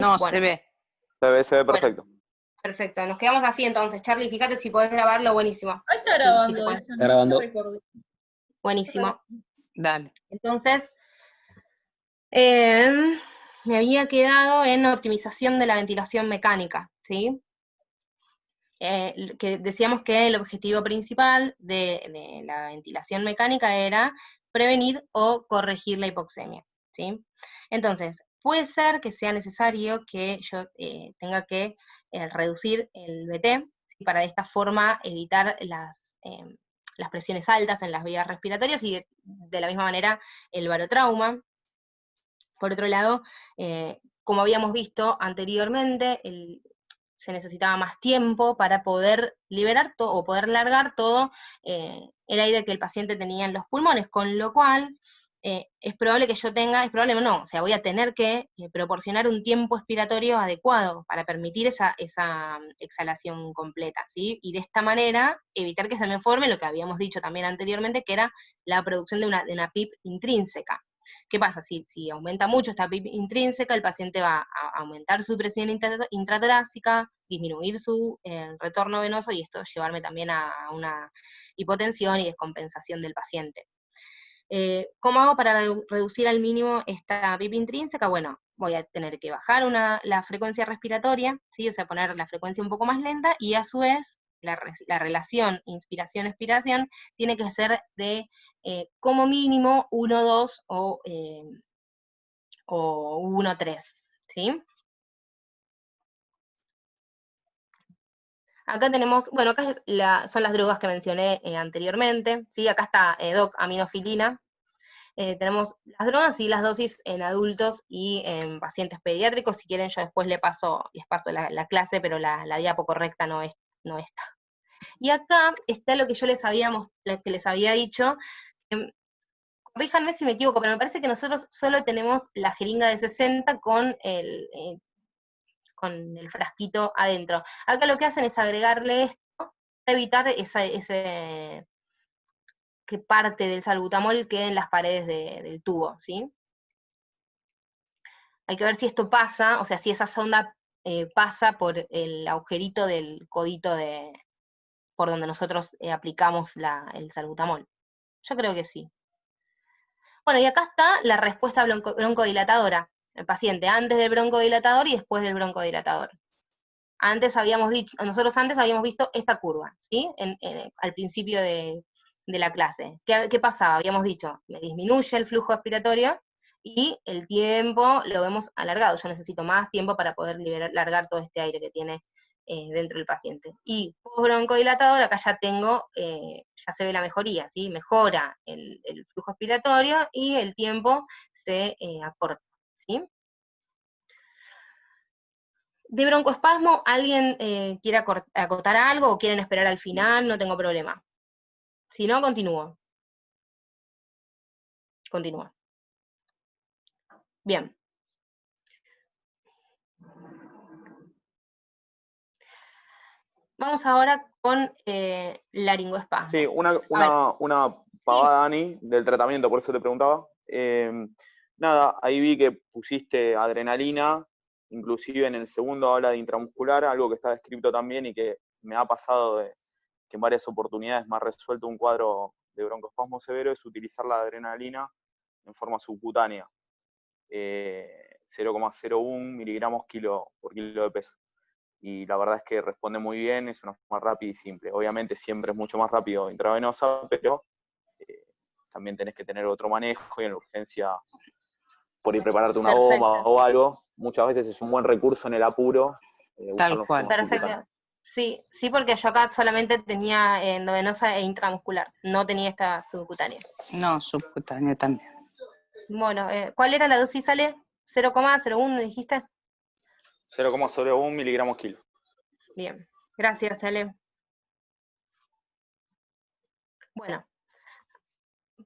No, Bueno, se ve. Se ve bueno, perfecto. perfecto. Nos quedamos así entonces. Charlie, fíjate si podés grabarlo, buenísimo. Ahí está Si te grabando podés. eso, Está no grabando. recordé. Buenísimo. Dale. Entonces, me había quedado en optimización de la ventilación mecánica, ¿sí? Que decíamos que el objetivo principal de la ventilación mecánica era prevenir o corregir la hipoxemia, ¿sí? Entonces, puede ser que sea necesario que yo tenga que reducir el BT, y para de esta forma evitar las presiones altas en las vías respiratorias y de la misma manera el barotrauma. Por otro lado, como habíamos visto anteriormente, se necesitaba más tiempo para poder liberar o poder largar todo el aire que el paciente tenía en los pulmones, con lo cual es probable que yo tenga, es probable no, o sea, voy a tener que proporcionar un tiempo expiratorio adecuado para permitir esa exhalación completa, ¿sí? Y de esta manera evitar que se me forme lo que habíamos dicho también anteriormente, que era la producción de una PIP intrínseca. ¿Qué pasa? Si aumenta mucho esta PIP intrínseca, el paciente va a aumentar su presión intratorácica, disminuir su retorno venoso y esto llevarme también a una hipotensión y descompensación del paciente. ¿Cómo hago para reducir al mínimo esta PIP intrínseca? Bueno, voy a tener que bajar la frecuencia respiratoria, ¿sí? O sea, poner la frecuencia un poco más lenta y a su vez la relación inspiración-expiración tiene que ser de como mínimo 1-2 o 1-3, ¿sí? Acá tenemos, bueno, acá son las drogas que mencioné anteriormente, ¿sí? Acá está doc-aminofilina. Tenemos las drogas y las dosis en adultos y en pacientes pediátricos. Si quieren, yo después les paso la clase, pero la diapo correcta no está. Y acá está lo que yo les había dicho. Corríjanme si me equivoco, pero me parece que nosotros solo tenemos la jeringa de 60 con el frasquito adentro. Acá lo que hacen es agregarle esto, para evitar ese que parte del salbutamol quede en las paredes del tubo, ¿sí? Hay que ver si esto pasa, o sea, si esa sonda pasa por el agujerito del codito por donde nosotros aplicamos el salbutamol. Yo creo que sí. Bueno, y acá está la respuesta broncodilatadora. El paciente antes del broncodilatador y después del broncodilatador. Nosotros antes habíamos visto esta curva, ¿sí? Al principio de la clase. ¿Qué pasaba? Habíamos dicho, me disminuye el flujo respiratorio y el tiempo lo vemos alargado. Yo necesito más tiempo para poder largar todo este aire que tiene dentro del paciente. Y post-broncodilatador, acá ya ya se ve la mejoría, ¿sí? Mejora el flujo respiratorio y el tiempo se acorta, ¿sí? De broncoespasmo, ¿alguien quiere acotar algo o quieren esperar al final? No tengo problema. Si no, continúo. Continúa. Bien. Vamos ahora con laringoespasmo. Sí, una pavada, Dani, del tratamiento, por eso te preguntaba. Nada, ahí vi que pusiste adrenalina, inclusive en el segundo habla de intramuscular, algo que está descrito también y que me ha pasado que en varias oportunidades me ha resuelto un cuadro de broncoespasmo severo, es utilizar la adrenalina en forma subcutánea. 0,01 miligramos por kilo de peso. Y la verdad es que responde muy bien, es una forma rápida y simple. Obviamente siempre es mucho más rápido intravenosa, pero también tenés que tener otro manejo y en la urgencia por ir prepararte una bomba o algo. Muchas veces es un buen recurso en el apuro. Tal cual. Perfecto. Sí, porque yo acá solamente tenía endovenosa e intramuscular, no tenía esta subcutánea. No, subcutánea también. Bueno, ¿cuál era la dosis, Ale? ¿0,01 me dijiste? 0,01 miligramos kilo. Bien, gracias, Ale. Bueno,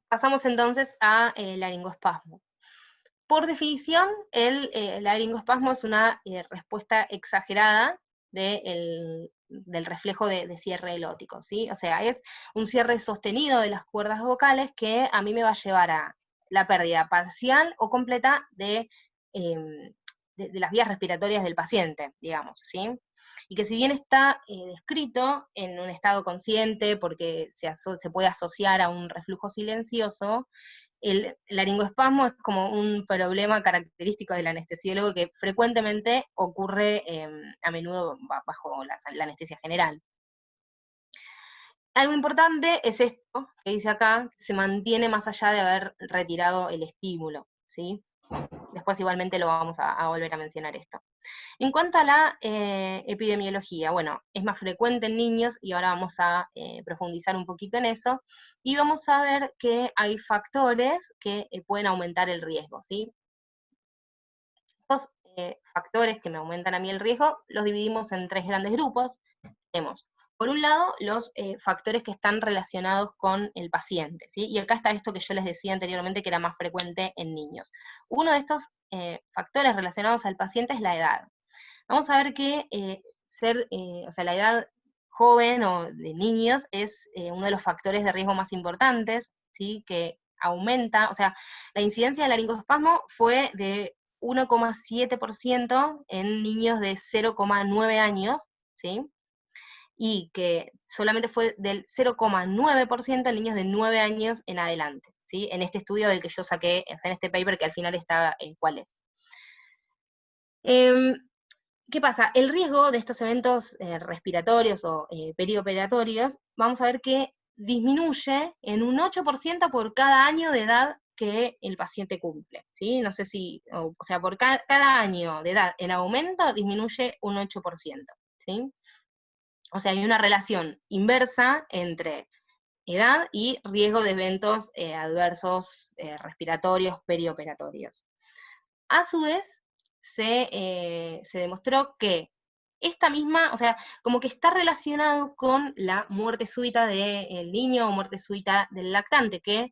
pasamos entonces a laringoespasmo. Por definición, el laringoespasmo es una respuesta exagerada del reflejo de cierre elótico, ¿sí? O sea, es un cierre sostenido de las cuerdas vocales que a mí me va a llevar a la pérdida parcial o completa de de las vías respiratorias del paciente, digamos, ¿sí? Y que si bien está descrito en un estado consciente, porque se puede asociar a un reflujo silencioso, el laringoespasmo es como un problema característico del anestesiólogo que frecuentemente ocurre a menudo bajo la anestesia general. Algo importante es esto que dice acá, que se mantiene más allá de haber retirado el estímulo, ¿sí? Después igualmente lo vamos a volver a mencionar esto. En cuanto a la epidemiología, bueno, es más frecuente en niños y ahora vamos a profundizar un poquito en eso y vamos a ver que hay factores que pueden aumentar el riesgo, ¿sí? Estos factores que me aumentan a mí el riesgo los dividimos en 3 grandes grupos. Tenemos, por un lado, los factores que están relacionados con el paciente, ¿sí? Y acá está esto que yo les decía anteriormente que era más frecuente en niños. Uno de estos factores relacionados al paciente es la edad. Vamos a ver que o sea, la edad joven o de niños es uno de los factores de riesgo más importantes, ¿sí? Que aumenta, o sea, la incidencia de laringoespasmo fue de 1,7% en niños de 0,9 años, ¿sí? Y que solamente fue del 0,9% en niños de 9 años en adelante, ¿sí? En este estudio del que yo saqué, o sea, en este paper que al final está cuál es. ¿Qué pasa? El riesgo de estos eventos respiratorios o perioperatorios, vamos a ver que disminuye en un 8% por cada año de edad que el paciente cumple, ¿sí? No sé si, o sea, por cada año de edad en aumento disminuye un 8%, ¿sí? O sea, hay una relación inversa entre edad y riesgo de eventos adversos respiratorios perioperatorios. A su vez, se demostró que esta misma, o sea, como que está relacionado con la muerte súbita del niño o muerte súbita del lactante, que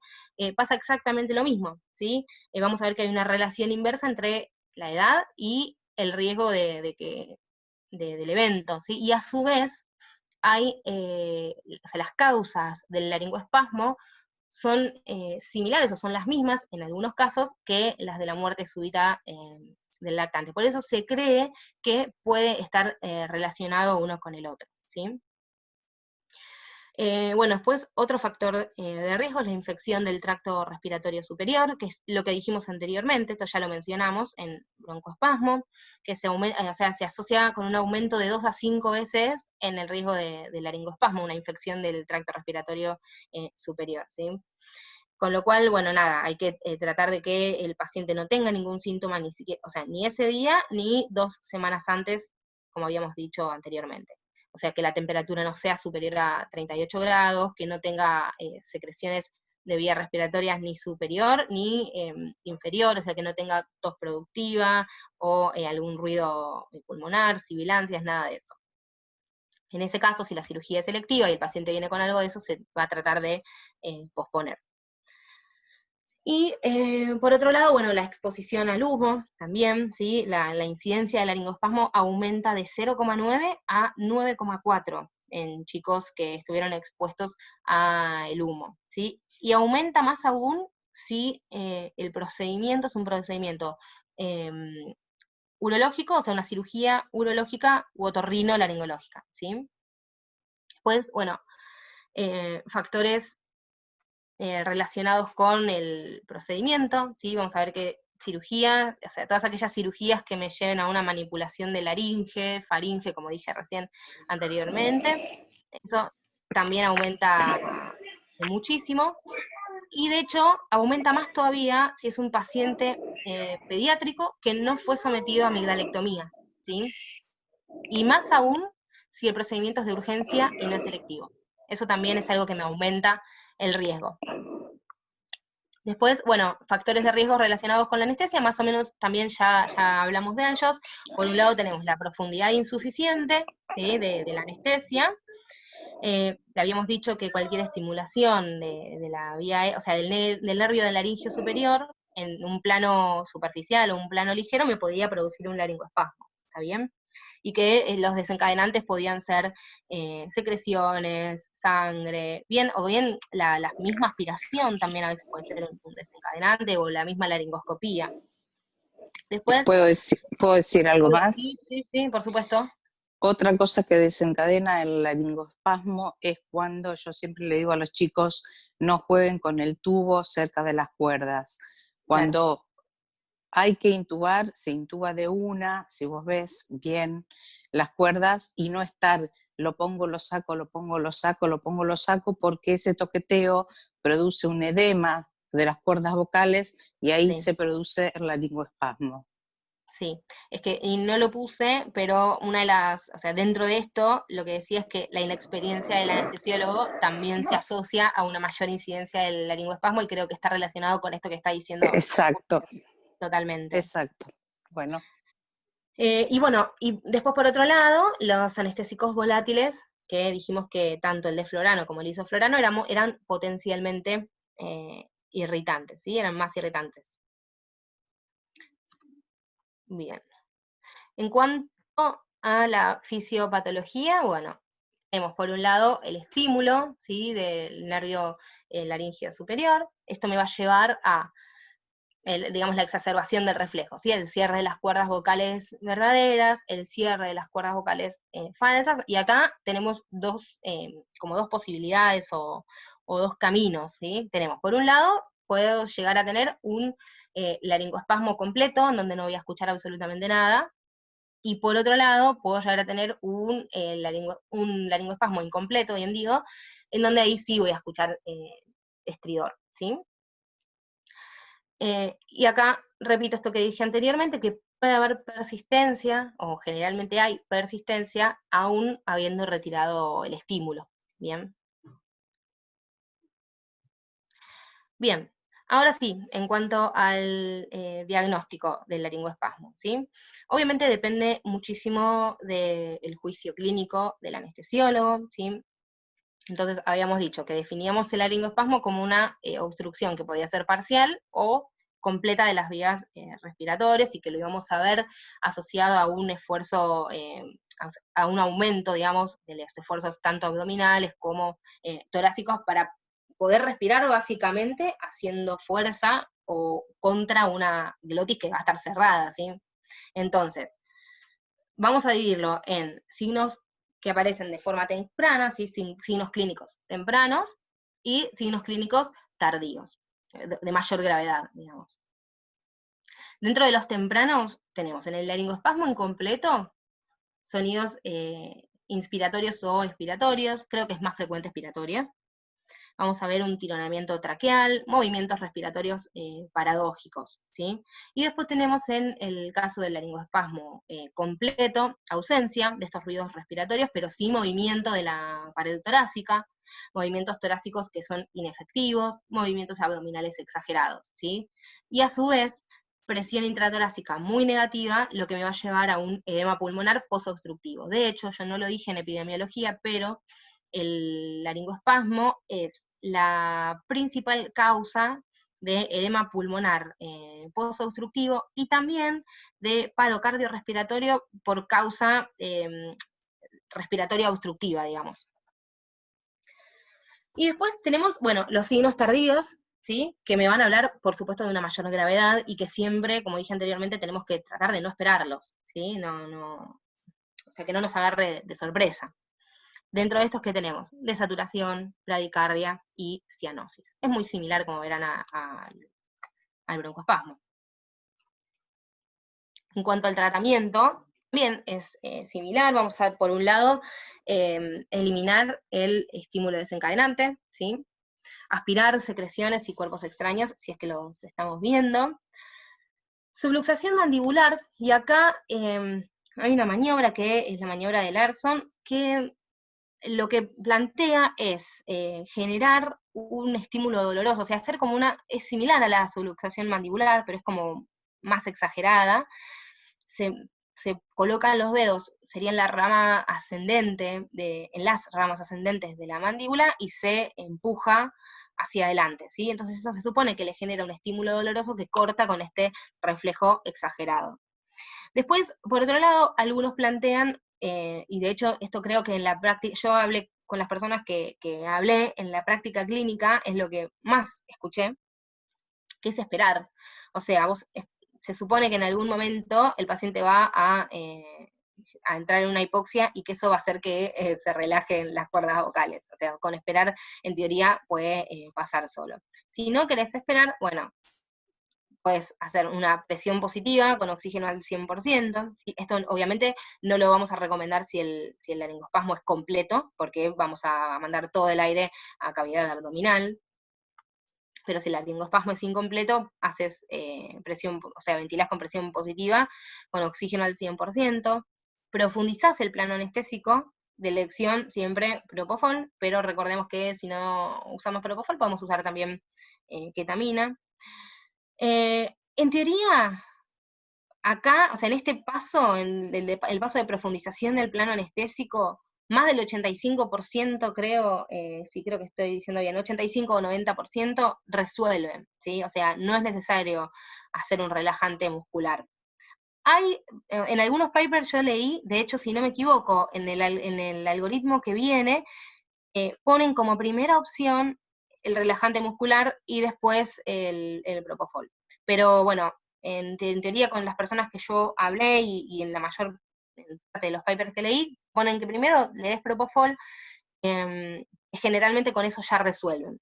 pasa exactamente lo mismo, ¿sí? Vamos a ver que hay una relación inversa entre la edad y el riesgo del evento, ¿sí? Y a su vez, hay, o sea, las causas del laringoespasmo son similares o son las mismas en algunos casos que las de la muerte súbita del lactante. Por eso se cree que puede estar relacionado uno con el otro, ¿sí? Bueno, después otro factor de riesgo es la infección del tracto respiratorio superior, que es lo que dijimos anteriormente, esto ya lo mencionamos en broncoespasmo, que o sea, se asocia con un aumento de 2 a 5 veces en el riesgo de laringoespasmo, una infección del tracto respiratorio superior, ¿sí? Con lo cual, bueno, nada, hay que tratar de que el paciente no tenga ningún síntoma, ni siquiera, o sea, ni ese día, ni 2 semanas antes, como habíamos dicho anteriormente. O sea, que la temperatura no sea superior a 38 grados, que no tenga secreciones de vías respiratorias ni superior ni inferior, o sea, que no tenga tos productiva o algún ruido pulmonar, sibilancias, nada de eso. En ese caso, si la cirugía es selectiva y el paciente viene con algo de eso, se va a tratar de posponer. Y por otro lado, bueno, la exposición al humo también, ¿sí? La incidencia del laringoespasmo aumenta de 0,9 a 9,4 en chicos que estuvieron expuestos al humo, ¿sí? Y aumenta más aún si el procedimiento es un procedimiento urológico, o sea, una cirugía urológica u otorrinolaringológica, ¿sí? Después, bueno, factores relacionados con el procedimiento, ¿sí? Vamos a ver que cirugía, o sea, todas aquellas cirugías que me lleven a una manipulación de laringe, faringe, como dije recién anteriormente, eso también aumenta muchísimo, y de hecho aumenta más todavía si es un paciente pediátrico que no fue sometido a amigdalectomía, ¿sí? Y más aún si el procedimiento es de urgencia y no es selectivo. Eso también es algo que me aumenta el riesgo. Después, bueno, factores de riesgo relacionados con la anestesia, más o menos también ya hablamos de ellos. Por un lado tenemos la profundidad insuficiente, ¿sí? de la anestesia. Le habíamos dicho que cualquier estimulación de la vía, o sea, del nervio del laringio superior, en un plano superficial o un plano ligero, me podía producir un laringoespasmo, ¿está bien? Y que los desencadenantes podían ser secreciones, sangre, o bien la misma aspiración también a veces puede ser un desencadenante, o la misma laringoscopía. Después, ¿Puedo decir algo más? sí, por supuesto. Otra cosa que desencadena el laringoespasmo es cuando yo siempre le digo a los chicos, no jueguen con el tubo cerca de las cuerdas. Cuando hay que intubar, se intuba de una, si vos ves bien las cuerdas, y no estar, lo pongo, lo saco, lo pongo, lo saco, lo pongo, lo saco, porque ese toqueteo produce un edema de las cuerdas vocales y ahí Sí. se produce el laringoespasmo. Sí, es que, y no lo puse, pero una de las, o sea, dentro de esto, lo que decía es que la inexperiencia del anestesiólogo también se asocia a una mayor incidencia del laringoespasmo, y creo que está relacionado con esto que está diciendo. Exacto. Totalmente. Exacto. Bueno. Y bueno, y después por otro lado, los anestésicos volátiles, que dijimos que tanto el desflorano como el isoflorano eran potencialmente irritantes, ¿sí? Eran más irritantes. Bien. En cuanto a la fisiopatología, bueno, tenemos por un lado el estímulo, ¿sí? Del nervio laríngeo superior. Esto me va a llevar a, digamos, la exacerbación del reflejo, ¿sí? El cierre de las cuerdas vocales verdaderas, el cierre de las cuerdas vocales falsas, y acá tenemos como dos posibilidades o dos caminos, ¿sí? Tenemos, por un lado, puedo llegar a tener un laringoespasmo completo, en donde no voy a escuchar absolutamente nada, y por otro lado, puedo llegar a tener un laringoespasmo incompleto, bien digo, en donde ahí sí voy a escuchar estridor, ¿sí? Y acá repito esto que dije anteriormente, que puede haber persistencia, o generalmente hay persistencia, aún habiendo retirado el estímulo, ¿bien? Bien, ahora sí, en cuanto al diagnóstico del laringoespasmo, ¿sí? Obviamente depende muchísimo del juicio clínico del anestesiólogo, ¿sí? Entonces habíamos dicho que definíamos el laringoespasmo como una obstrucción que podía ser parcial o completa de las vías respiratorias, y que lo íbamos a ver asociado a un esfuerzo, a un aumento, digamos, de los esfuerzos tanto abdominales como torácicos, para poder respirar básicamente haciendo fuerza o contra una glotis que va a estar cerrada, ¿sí? Entonces, vamos a dividirlo en signos que aparecen de forma temprana, ¿sí? Signos clínicos tempranos, y signos clínicos tardíos, de mayor gravedad, digamos. Dentro de los tempranos tenemos en el laringoespasmo incompleto sonidos inspiratorios o expiratorios, creo que es más frecuente expiratoria. Vamos a ver un tironamiento traqueal, movimientos respiratorios paradójicos, ¿sí? Y después tenemos en el caso del laringoespasmo completo, ausencia de estos ruidos respiratorios, pero sí movimiento de la pared torácica, movimientos torácicos que son inefectivos, movimientos abdominales exagerados, ¿sí? Y a su vez, presión intratorácica muy negativa, lo que me va a llevar a un edema pulmonar posobstructivo. De hecho, yo no lo dije en epidemiología, pero el laringoespasmo es la principal causa de edema pulmonar posobstructivo, y también de paro cardiorrespiratorio por causa respiratoria obstructiva, digamos. Y después tenemos, bueno, los signos tardíos, ¿sí? Que me van a hablar, por supuesto, de una mayor gravedad, y que siempre, como dije anteriormente, tenemos que tratar de no esperarlos, ¿sí? O sea, que no nos agarre de sorpresa. Dentro de estos, ¿qué tenemos? Desaturación, bradicardia y cianosis. Es muy similar, como verán, al broncoespasmo. En cuanto al tratamiento, bien, es similar. Vamos a, por un lado, eliminar el estímulo desencadenante, ¿sí? Aspirar secreciones y cuerpos extraños, si es que los estamos viendo. Subluxación mandibular, y acá hay una maniobra que es la maniobra de Larson, que lo que plantea es generar un estímulo doloroso, o sea, hacer como es similar a la subluxación mandibular, pero es como más exagerada. Se colocan los dedos, sería en la rama ascendente, en las ramas ascendentes de la mandíbula, y se empuja hacia adelante, ¿sí? Entonces eso se supone que le genera un estímulo doloroso que corta con este reflejo exagerado. Después, por otro lado, algunos plantean, y de hecho esto creo que en la práctica, yo hablé con las personas que hablé en la práctica clínica, es lo que más escuché, que es esperar. O sea, vos se supone que en algún momento el paciente va a entrar en una hipoxia y que eso va a hacer que se relajen las cuerdas vocales. O sea, con esperar, en teoría, puede pasar solo. Si no querés esperar, bueno, puedes hacer una presión positiva con oxígeno al 100%. Esto obviamente no lo vamos a recomendar si el laringoespasmo es completo, porque vamos a mandar todo el aire a cavidad abdominal. Pero si el laringoespasmo es incompleto, haces presión, o sea, ventilás con presión positiva, con oxígeno al 100%, profundizás el plano anestésico, de elección siempre propofol, pero recordemos que si no usamos propofol, podemos usar también ketamina. En teoría, acá, o sea, en este paso, en el paso de profundización del plano anestésico, más del 85%, creo, sí creo que estoy diciendo bien, 85 o 90% resuelven, ¿sí? O sea, no es necesario hacer un relajante muscular. Hay, en algunos papers yo leí, de hecho, si no me equivoco, en el algoritmo que viene, ponen como primera opción el relajante muscular y después el propofol. Pero bueno, en teoría con las personas que yo hablé y en la mayor parte de los papers que leí, ponen que primero le des propofol, generalmente con eso ya resuelven.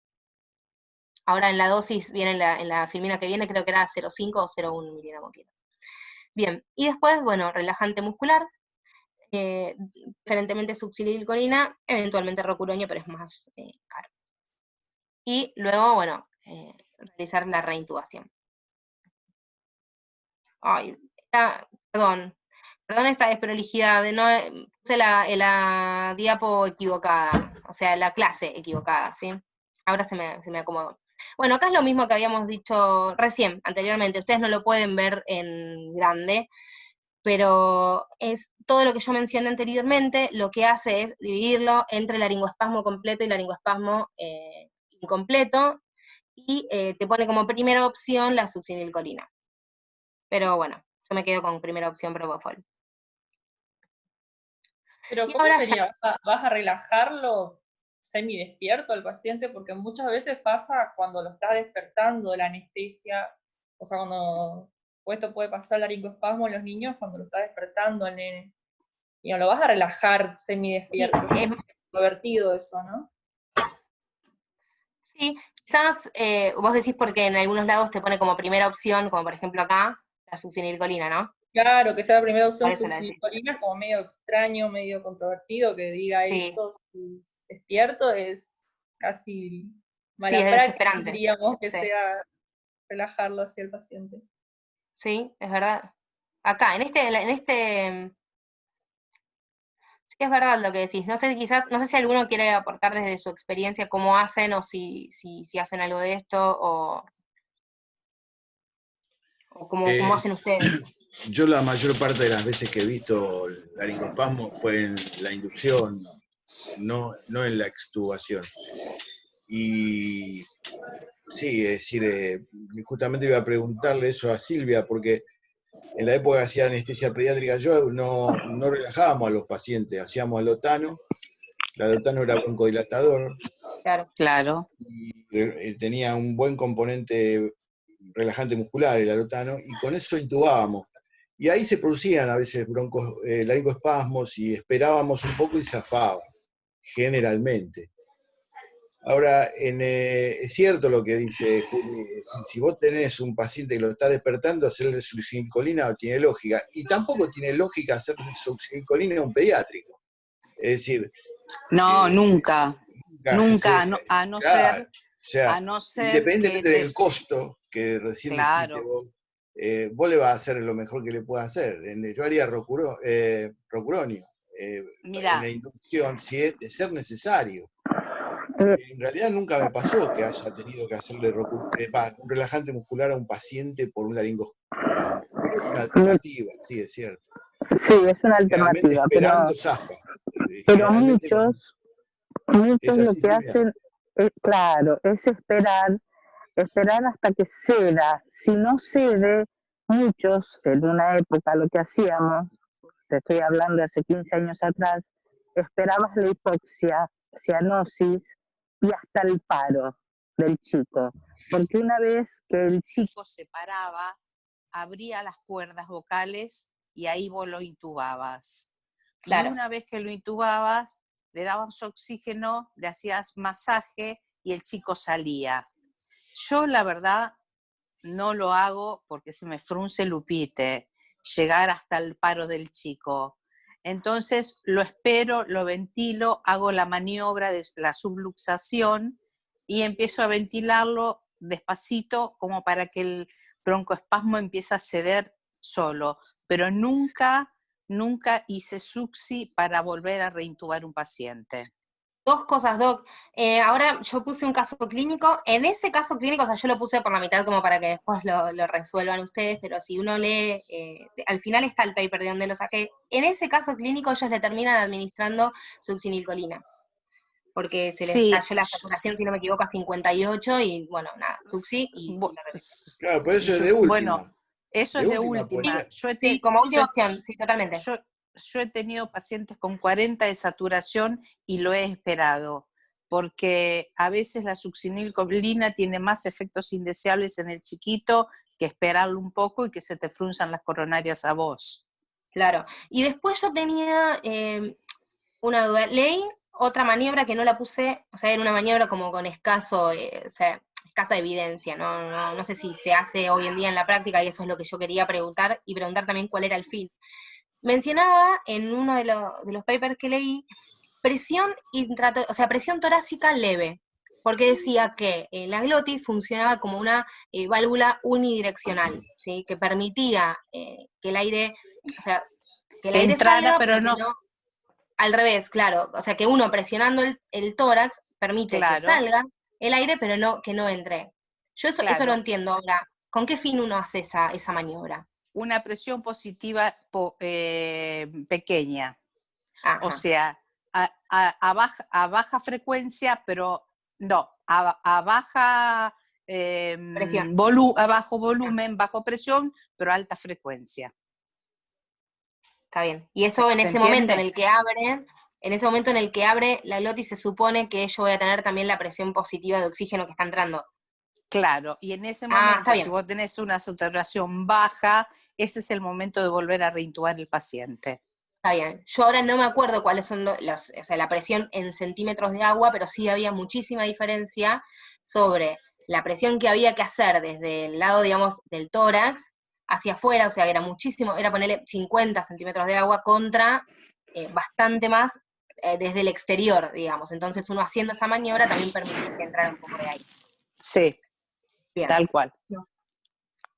Ahora en la dosis, viene en la filmina que viene, creo que era 0,5 o 0,1 miligramo kilo. Bien, y después, bueno, relajante muscular, preferentemente succinilcolina, eventualmente rocuronio, pero es más caro. Y luego, bueno, realizar la reintubación. Ay, perdón esta desprolijidad, no puse la diapo equivocada, o sea, la clase equivocada, ¿sí? Ahora se me acomodó. Bueno, acá es lo mismo que habíamos dicho recién, anteriormente, ustedes no lo pueden ver en grande, pero es todo lo que yo mencioné anteriormente, lo que hace es dividirlo entre laringoespasmo completo y laringoespasmo incompleto, y te pone como primera opción la succinilcolina. Pero bueno, yo me quedo con primera opción propofol. Pero ¿cómo sería? ¿Vas a relajarlo semidespierto al paciente? Porque muchas veces pasa cuando lo estás despertando de la anestesia, o sea, o esto puede pasar laringoespasmo en los niños cuando lo está despertando el nene. Y no lo vas a relajar semidespierto. Sí, es introvertido eso, ¿no? Sí, quizás vos decís porque en algunos lados te pone como primera opción, como por ejemplo acá, la succinilcolina, ¿no? Claro, que sea la primera opción Por eso la decís. succinilcolina, como medio extraño, medio controvertido, que diga Sí. eso despierto, es casi mala Sí, es praxis, desesperante. diríamos, que Sí. sea relajarlo hacia el paciente. Sí, es verdad. Acá, sí, es verdad lo que decís. No sé, quizás, no sé si alguno quiere aportar desde su experiencia cómo hacen, o si hacen algo de esto, o cómo hacen ustedes. Yo la mayor parte de las veces que he visto laringoespasmo fue en la inducción, no en la extubación. Y sí, es decir, justamente iba a preguntarle eso a Silvia, porque en la época que hacía anestesia pediátrica yo no relajábamos a los pacientes, hacíamos alotano. El alotano era broncodilatador. Claro. Y tenía un buen componente relajante muscular, el alotano, y con eso intubábamos. Y ahí se producían a veces laringoespasmos y esperábamos un poco y zafaba, generalmente. Ahora, es cierto lo que dice Juli, si vos tenés un paciente que lo está despertando, hacerle succinilcolina no tiene lógica. Y tampoco tiene lógica hacerle succinilcolina a un pediátrico. Es decir... No, nunca. Nunca, Sí, a no claro, ser... o sea, a no ser independientemente del costo que recién dijiste vos le vas a hacer lo mejor que le puedas hacer. Yo haría rocuronio en la inducción, si es de ser necesario. En realidad nunca me pasó que haya tenido que hacerle un relajante muscular a un paciente por un laringoespasmo. Pero es una alternativa, sí, es cierto. Sí, es una alternativa, esperando zafa. Pero muchos lo que hacen, claro, es esperar hasta que ceda. Si no cede, muchos, en una época lo que hacíamos, te estoy hablando de hace 15 años atrás, esperabas la hipoxia, cianosis y hasta el paro del chico. Porque una vez que el chico se paraba, abría las cuerdas vocales y ahí vos lo intubabas. Claro. Y una vez que lo intubabas, le dabas oxígeno, le hacías masaje y el chico salía. Yo, la verdad, no lo hago porque se me frunce el upite, llegar hasta el paro del chico. Entonces lo espero, lo ventilo, hago la maniobra de la subluxación y empiezo a ventilarlo despacito como para que el broncoespasmo empiece a ceder solo, pero nunca hice succi para volver a reintubar un paciente. Dos cosas, Doc. Ahora yo puse un caso clínico. En ese caso clínico, o sea, yo lo puse por la mitad como para que después lo resuelvan ustedes, pero si uno lee, al final está el paper de donde lo saqué. En ese caso clínico ellos le terminan administrando succinilcolina, porque se les cayó la saturación, si no me equivoco, a 58 y bueno, nada, succi y la regresa. Claro, por eso es de última. Bueno, eso es de última. Sí, como última opción, sí, totalmente. Yo he tenido pacientes con 40 de saturación y lo he esperado, porque a veces la succinilcolina tiene más efectos indeseables en el chiquito que esperarlo un poco y que se te frunzan las coronarias a vos. Claro. Y después yo tenía una duda. Leí otra maniobra que no la puse, o sea, era una maniobra como con escasa evidencia, no sé si se hace hoy en día en la práctica y eso es lo que yo quería preguntar y preguntar también cuál era el fin. Mencionaba en uno de los papers que leí presión torácica leve, porque decía que la glotis funcionaba como una válvula unidireccional, ¿sí? Que permitía que el aire, o sea, que el aire entrara, salga, pero no al revés, claro, o sea, que uno presionando el tórax permite que salga el aire, pero que no entre. Yo eso lo entiendo ahora. ¿Con qué fin uno hace esa maniobra? Una presión positiva pequeña. Ajá. O sea, a baja frecuencia, pero no, a baja presión. A bajo volumen, bajo presión, pero alta frecuencia. Está bien. Y eso en ese momento en el que abre la glotis se supone que yo voy a tener también la presión positiva de oxígeno que está entrando. Claro, y en ese momento, si vos tenés una saturación baja, ese es el momento de volver a reintubar el paciente. Está bien. Yo ahora no me acuerdo cuáles son la presión en centímetros de agua, pero sí había muchísima diferencia sobre la presión que había que hacer desde el lado, digamos, del tórax hacia afuera, o sea, era muchísimo, era ponerle 50 centímetros de agua contra bastante más desde el exterior, digamos. Entonces uno haciendo esa maniobra también permitía que entrara un poco de aire. Sí, bien. Tal cual.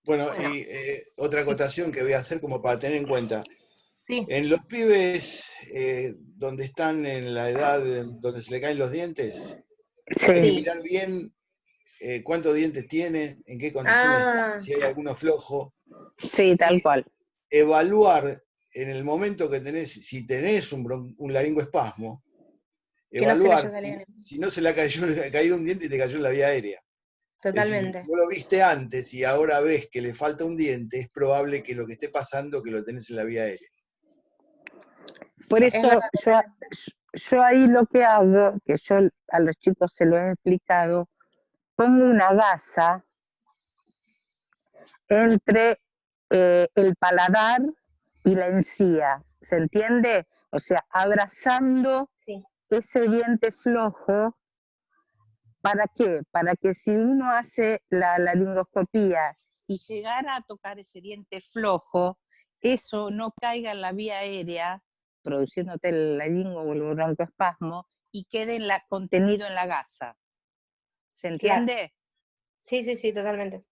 Bueno, y otra acotación que voy a hacer como para tener en cuenta. Sí. En los pibes donde están en la edad donde se le caen los dientes, hay que mirar bien cuántos dientes tiene, en qué condiciones está, si hay alguno flojo. Sí, tal cual. Evaluar en el momento que tenés, si tenés un laringoespasmo, evaluar si no se le ha caído un diente y te cayó en la vía aérea. Totalmente. Es decir, si vos lo viste antes y ahora ves que le falta un diente, es probable que lo que esté pasando que lo tenés en la vía aérea. Por eso yo ahí lo que hago, que yo a los chicos se lo he explicado, pongo una gasa entre el paladar y la encía, ¿se entiende? O sea, abrazando ese diente flojo. ¿Para qué? Para que si uno hace la laringoscopía y llegara a tocar ese diente flojo, eso no caiga en la vía aérea, produciéndote el laringo o el broncoespasmo, y quede contenido en la gasa. ¿Se entiende? Claro. Sí, totalmente.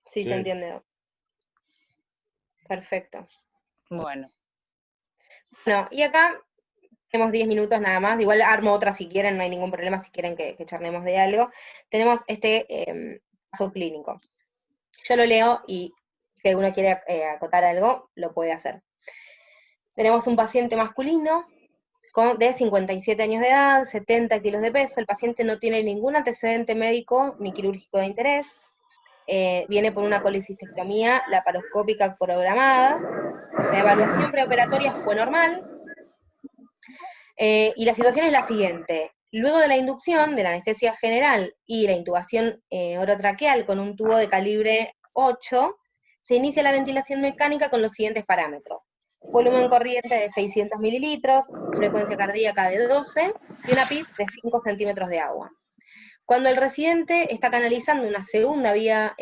Sí, se entiende. Perfecto. Bueno, y acá tenemos 10 minutos nada más, igual armo otra si quieren, no hay ningún problema si quieren que charlemos de algo. Tenemos este caso clínico. Yo lo leo y si alguno quiere acotar algo, lo puede hacer. Tenemos un paciente masculino de 57 años de edad, 70 kilos de peso, el paciente no tiene ningún antecedente médico ni quirúrgico de interés, viene por una colecistectomía laparoscópica programada, la evaluación preoperatoria fue normal, y la situación es la siguiente. Luego de la inducción de la anestesia general y la intubación orotraqueal con un tubo de calibre 8, se inicia la ventilación mecánica con los siguientes parámetros. Volumen corriente de 600 mililitros, frecuencia cardíaca de 12 y una PIB de 5 centímetros de agua. Cuando el residente está canalizando una segunda vía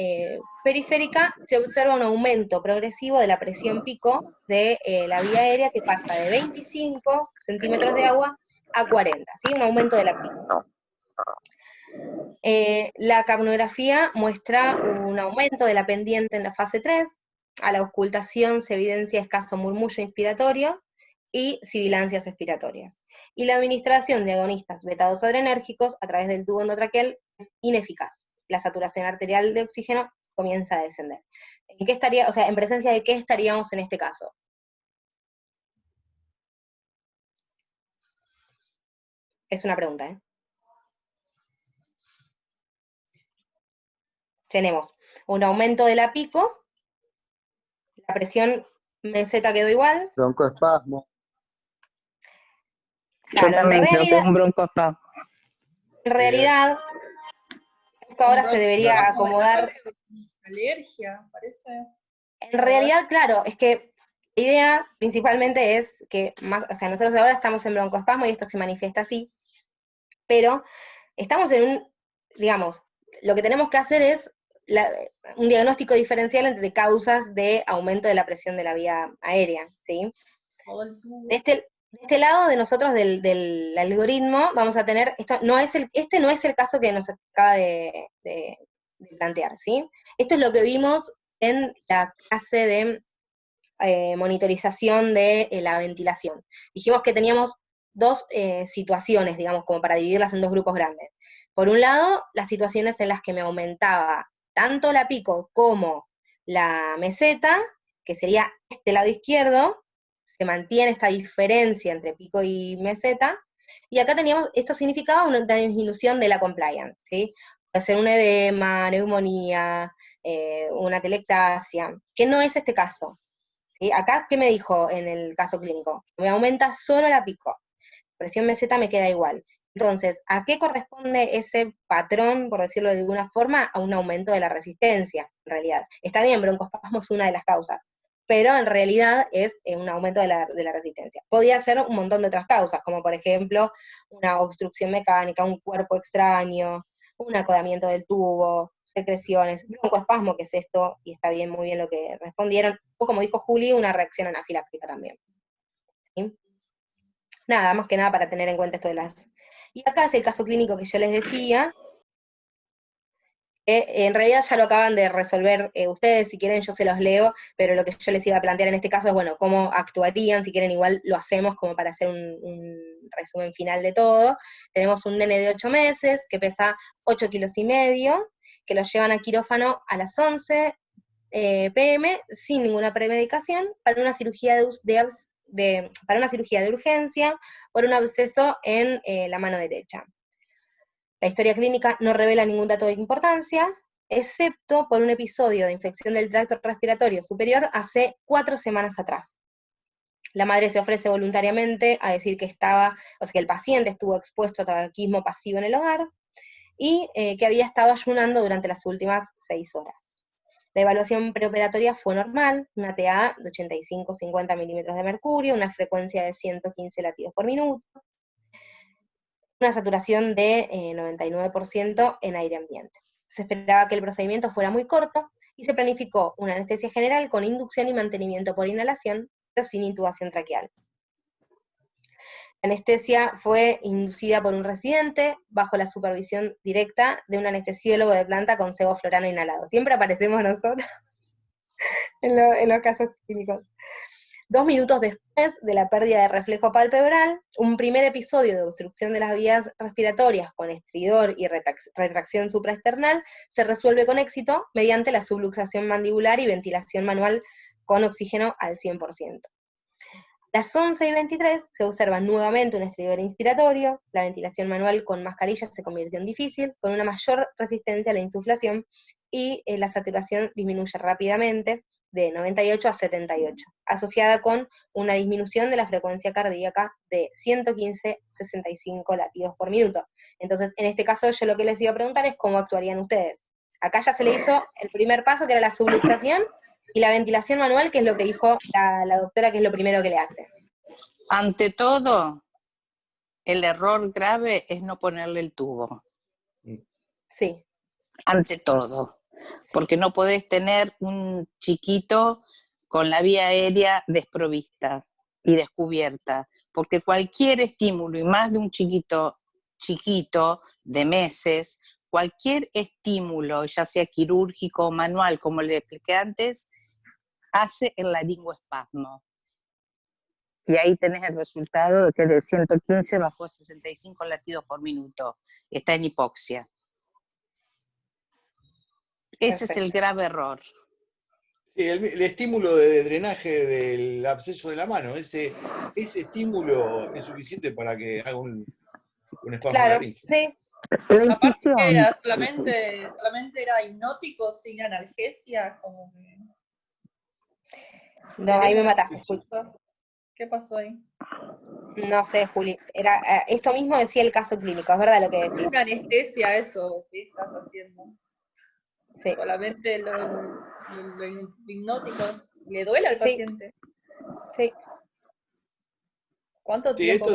periférica, se observa un aumento progresivo de la presión pico de la vía aérea que pasa de 25 centímetros de agua a 40, ¿sí? Un aumento de la pico. La capnografía muestra un aumento de la pendiente en la fase 3, a la auscultación se evidencia escaso murmullo inspiratorio y sibilancias expiratorias. Y la administración de agonistas beta-2 adrenérgicos a través del tubo endotraqueal es ineficaz. La saturación arterial de oxígeno comienza a descender. ¿En qué estaría, o sea, en presencia de qué estaríamos en este caso? Es una pregunta, ¿eh? Tenemos un aumento de la pico, la presión meseta quedó igual. Broncoespasmo. Claro, Yo también creo que es un broncoespasmo. En realidad, esto ahora se debería acomodar. Alergia, parece. En realidad, claro, es que la idea principalmente es que, o sea, nosotros ahora estamos en broncoespasmo y esto se manifiesta así, pero estamos en un, digamos, lo que tenemos que hacer es un diagnóstico diferencial entre causas de aumento de la presión de la vía aérea, ¿sí? De este lado de nosotros del algoritmo vamos a tener, este no es el caso que nos acaba de plantear, ¿sí? Esto es lo que vimos en la clase de monitorización de la ventilación. Dijimos que teníamos dos situaciones, digamos, como para dividirlas en dos grupos grandes. Por un lado, las situaciones en las que me aumentaba tanto la pico como la meseta, que sería este lado izquierdo, se mantiene esta diferencia entre pico y meseta, y acá teníamos, esto significaba una disminución de la compliance, ¿sí? Puede ser un edema, neumonía, una telectasia, que no es este caso. ¿Sí? Acá, ¿qué me dijo en el caso clínico? Me aumenta solo la pico, presión meseta me queda igual. Entonces, ¿a qué corresponde ese patrón, por decirlo de alguna forma? A un aumento de la resistencia, en realidad. Está bien, broncoespasmo es una de las causas, pero en realidad es un aumento de la resistencia. Podía ser un montón de otras causas, como por ejemplo una obstrucción mecánica, un cuerpo extraño, un acodamiento del tubo, secreciones, broncoespasmo, que es esto, y está bien, muy bien lo que respondieron, o como dijo Juli, una reacción anafiláctica también. ¿Sí? Nada, más que nada para tener en cuenta esto de las... Y acá es el caso clínico que yo les decía, en realidad ya lo acaban de resolver ustedes, si quieren yo se los leo, pero lo que yo les iba a plantear en este caso es, bueno, cómo actuarían, si quieren igual lo hacemos como para hacer un resumen final de todo. Tenemos un nene de 8 meses que pesa 8,5 kilos, que lo llevan a quirófano a las 11 p.m. sin ninguna premedicación para una cirugía para una cirugía de urgencia por un absceso en la mano derecha. La historia clínica no revela ningún dato de importancia, excepto por un episodio de infección del tracto respiratorio superior hace 4 semanas atrás. La madre se ofrece voluntariamente a decir que que el paciente estuvo expuesto a tabaquismo pasivo en el hogar y que había estado ayunando durante las últimas 6 horas. La evaluación preoperatoria fue normal, una TA de 85-50 milímetros de mercurio, una frecuencia de 115 latidos por minuto, una saturación de 99% en aire ambiente. Se esperaba que el procedimiento fuera muy corto y se planificó una anestesia general con inducción y mantenimiento por inhalación, pero sin intubación traqueal. La anestesia fue inducida por un residente bajo la supervisión directa de un anestesiólogo de planta con sevoflurano inhalado. Siempre aparecemos nosotros en los casos clínicos. 2 minutos después de la pérdida de reflejo palpebral, un primer episodio de obstrucción de las vías respiratorias con estridor y retracción supraesternal se resuelve con éxito mediante la subluxación mandibular y ventilación manual con oxígeno al 100%. A las 11:23 se observa nuevamente un estridor inspiratorio, la ventilación manual con mascarilla se convirtió en difícil, con una mayor resistencia a la insuflación, y la saturación disminuye rápidamente, de 98 a 78, asociada con una disminución de la frecuencia cardíaca de 115-65 latidos por minuto. Entonces, en este caso, yo lo que les iba a preguntar es cómo actuarían ustedes. Acá ya se le hizo el primer paso, que era la subluxación, y la ventilación manual, que es lo que dijo la doctora, que es lo primero que le hace. Ante todo, el error grave es no ponerle el tubo. Sí. Ante todo. Porque no podés tener un chiquito con la vía aérea desprovista y descubierta. Porque cualquier estímulo, y más de un chiquito de meses, cualquier estímulo, ya sea quirúrgico o manual, como le expliqué antes, hace el laringoespasmo. Y ahí tenés el resultado de que de 115 bajó a 65 latidos por minuto. Está en hipoxia. Ese es el grave error. El estímulo de drenaje del absceso de la mano, ese estímulo es suficiente para que haga un espasmo laríngeo. Sí. La incisión. Aparte, solamente era hipnótico, sin analgesia, como que... No, ahí me mataste, Juli. ¿Qué pasó ahí? No sé, Juli. Era, esto mismo decía el caso clínico, es verdad lo que decís. Una anestesia eso que estás haciendo. Sí. Solamente lo hipnótico. ¿Le duele al paciente? Sí. ¿Cuánto tiempo?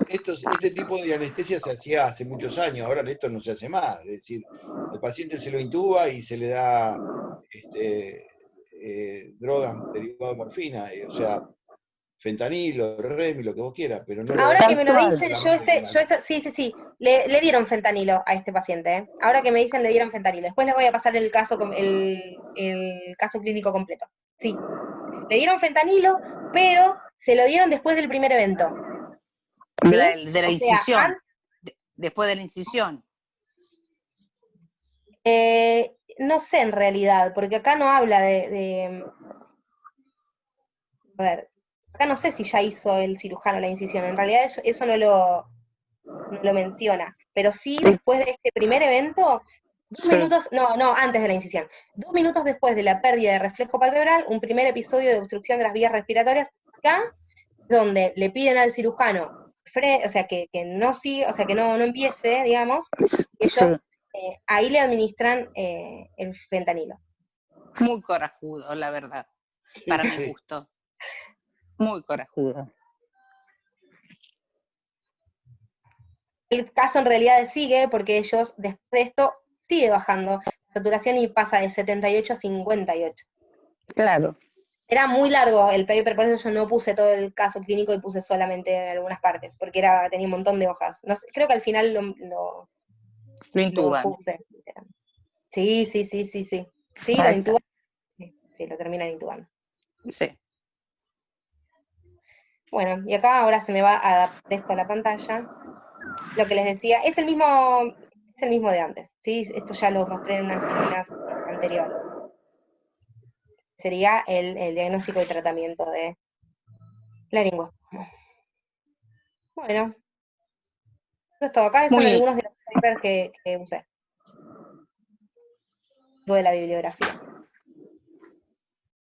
Este tipo de anestesia se hacía hace muchos años, ahora esto no se hace más. Es decir, al paciente se lo intuba y se le da drogas derivadas de morfina, o sea, fentanilo, remi, lo que vos quieras, pero no lo Ahora da. que me lo dicen, sí, le dieron fentanilo a este paciente, ¿eh? Ahora que me dicen, le dieron fentanilo. Después les voy a pasar el caso clínico completo. Sí, le dieron fentanilo, pero se lo dieron después del primer evento. ¿Sí? De la incisión. Después de la incisión. No sé en realidad, porque acá no habla de... A ver, acá no sé si ya hizo el cirujano la incisión, en realidad eso no lo menciona, pero sí después de este primer evento, 2 minutos, no, antes de la incisión, 2 minutos después de la pérdida de reflejo palpebral, un primer episodio de obstrucción de las vías respiratorias, acá, donde le piden al cirujano, o sea, que no siga, o sea, que no empiece, digamos, ellos ahí le administran el fentanilo. Muy corajudo, la verdad, para mi gusto. Muy corajudo. El caso en realidad sigue porque ellos, después de esto, sigue bajando la saturación y pasa de 78 a 58. Claro. Era muy largo el paper, por eso yo no puse todo el caso clínico y puse solamente algunas partes, porque tenía un montón de hojas. No sé, creo que al final lo intuban. Lo puse. Sí. Sí, lo intuban. Sí, lo terminan intubando. Sí. Bueno, y acá ahora se me va a adaptar esto a la pantalla. Lo que les decía, es el mismo de antes, ¿sí? Esto ya lo mostré en unas anteriores. Sería el diagnóstico y tratamiento de laringoespasmo. Bueno, eso es todo. Acá son algunos de los papers que usé. Luego de la bibliografía.